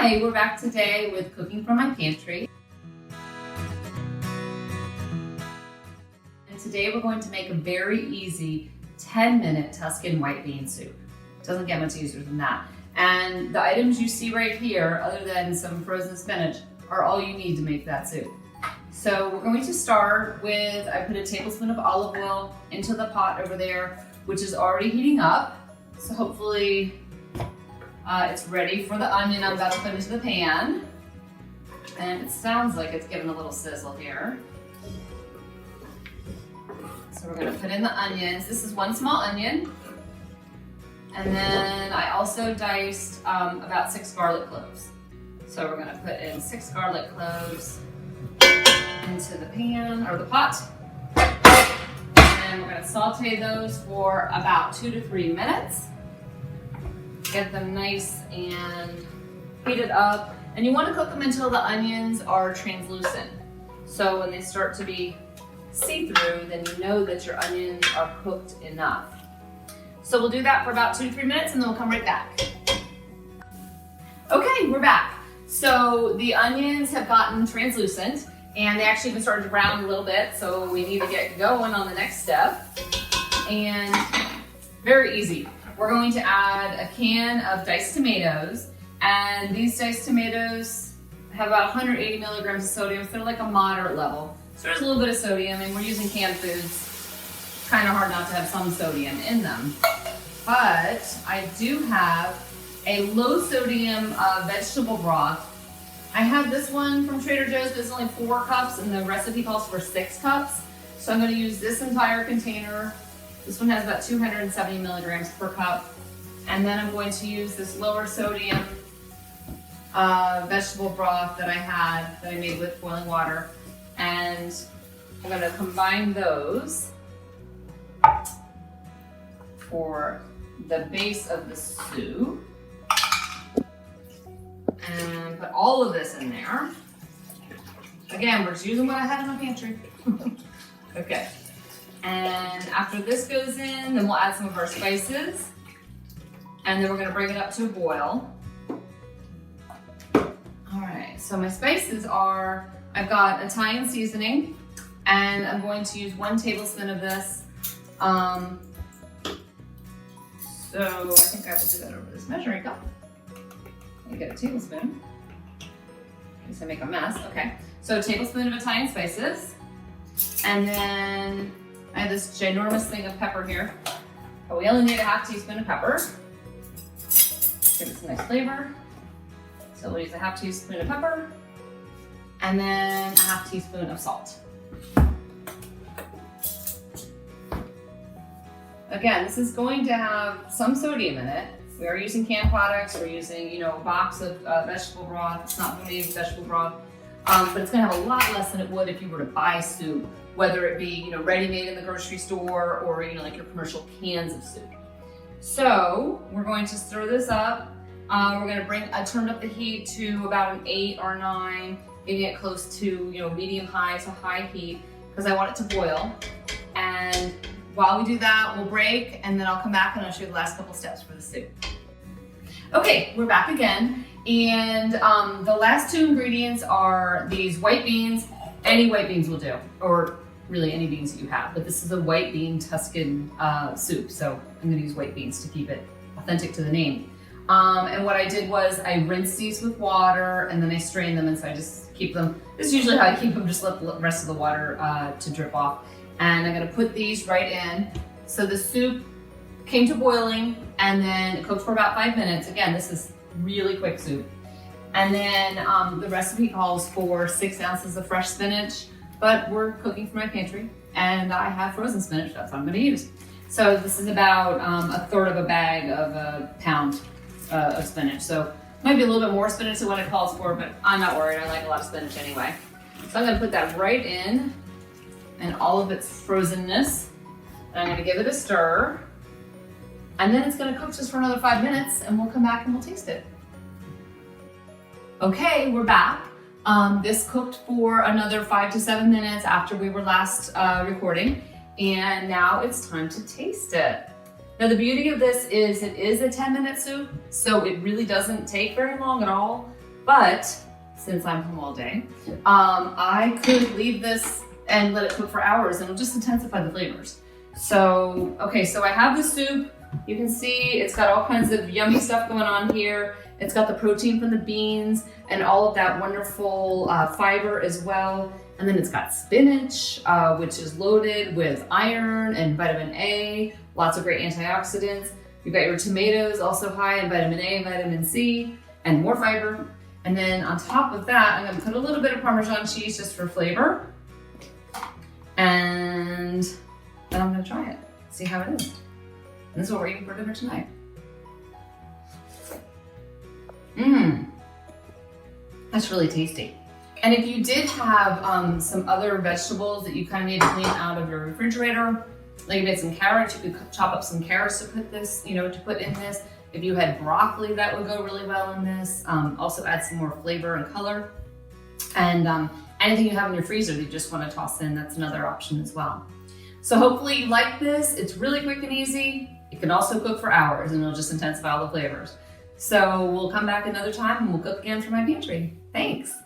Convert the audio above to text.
Hi, we're back today with cooking from my pantry. And today we're going to make a very easy 10-minute Tuscan white bean soup. Doesn't get much easier than that. And the items you see right here, other than some frozen spinach, are all you need to make that soup. So we're going to start with, I put a tablespoon of olive oil into the pot over there, which is already heating up. So hopefully it's ready for the onion I'm about to put into the pan. And it sounds like it's getting a little sizzle here. So we're gonna put in the onions. This is one small onion. And then I also diced about 6 garlic cloves. So we're gonna put in 6 garlic cloves into the pan or the pot. And we're gonna saute those for about 2 to 3 minutes. Get them nice and heated up. And you wanna cook them until the onions are translucent. So when they start to be see-through, then you know that your onions are cooked enough. So we'll do that for about 2 to 3 minutes and then we'll come right back. Okay, we're back. So the onions have gotten translucent and they actually even started to brown a little bit. So we need to get going on the next step. And very easy. We're going to add a can of diced tomatoes. And these diced tomatoes have about 180 milligrams of sodium. So they're like a moderate level. So there's a little bit of sodium, and we're using canned foods. Kind of hard not to have some sodium in them. But I do have a low sodium vegetable broth. I have this one from Trader Joe's, but it's only 4 cups, and the recipe calls for 6 cups. So I'm going to use this entire container. This one has about 270 milligrams per cup. And then I'm going to use this lower sodium vegetable broth that I made with boiling water. And I'm going to combine those for the base of the soup. And put all of this in there. Again, we're just using what I had in my pantry. Okay. And after this goes in, then we'll add some of our spices. And then we're going to bring it up to a boil. All right, so my spices are, I've got Italian seasoning, and I'm going to use 1 tablespoon of this. So I think I will do that over this measuring cup. You get a tablespoon. In case I make a mess. Okay, so a tablespoon of Italian spices. And then I have this ginormous thing of pepper here. But we only need a ½ teaspoon of pepper. Give it some nice flavor. So we'll use a ½ teaspoon of pepper. And then a ½ teaspoon of salt. Again, this is going to have some sodium in it. We are using canned products. We're using, a box of vegetable broth. It's not going to be vegetable broth, but it's going to have a lot less than it would if you were to buy soup, whether it be, ready-made in the grocery store or, like your commercial cans of soup. So we're going to stir this up. We're going to turn up the heat to about an 8 or 9, getting it close to, medium-high to high heat, because I want it to boil. And while we do that, we'll break, and then I'll come back and I'll show you the last couple steps for the soup. Okay, we're back again, and the last 2 ingredients are these white beans. Any white beans will do, or really any beans that you have, but this is a white bean Tuscan soup, so I'm going to use white beans to keep it authentic to the name. And what I did was I rinsed these with water, and then I strained them, and so I just keep them. This is usually how I keep them, just let the rest of the water to drip off. And I'm going to put these right in. So the soup came to boiling, and then it cooked for about 5 minutes. Again, this is really quick soup. And then the recipe calls for 6 ounces of fresh spinach, but we're cooking from my pantry, and I have frozen spinach. That's what I'm going to use. So this is about 1/3 of a bag of a pound of spinach. So might be a little bit more spinach than what it calls for, but I'm not worried. I like a lot of spinach anyway. So I'm going to put that right in, and all of its frozenness. And I'm going to give it a stir. And then it's going to cook just for another 5 minutes, and we'll come back and we'll taste it. Okay, we're back. This cooked for another 5 to 7 minutes after we were last recording, and now it's time to taste it. Now the beauty of this is it is a 10-minute soup, so it really doesn't take very long at all. But since I'm home all day, I could leave this and let it cook for hours and it'll just intensify the flavors. So, okay, so I have the soup. You can see it's got all kinds of yummy stuff going on here. It's got the protein from the beans and all of that wonderful fiber as well. And then it's got spinach, which is loaded with iron and vitamin A, lots of great antioxidants. You've got your tomatoes, also high in vitamin A and vitamin C, and more fiber. And then on top of that, I'm gonna put a little bit of Parmesan cheese just for flavor. And then I'm gonna try it, see how it is. And this is what we're eating for dinner tonight. That's really tasty. And if you did have some other vegetables that you kind of need to clean out of your refrigerator, like you had some carrots, you could chop up some carrots to put this, to put in this. If you had broccoli, that would go really well in this. Also add some more flavor and color. And anything you have in your freezer that you just want to toss in, that's another option as well. So hopefully you like this. It's really quick and easy. It can also cook for hours and it'll just intensify all the flavors. So we'll come back another time and we'll cook again for My Pantry. Thanks.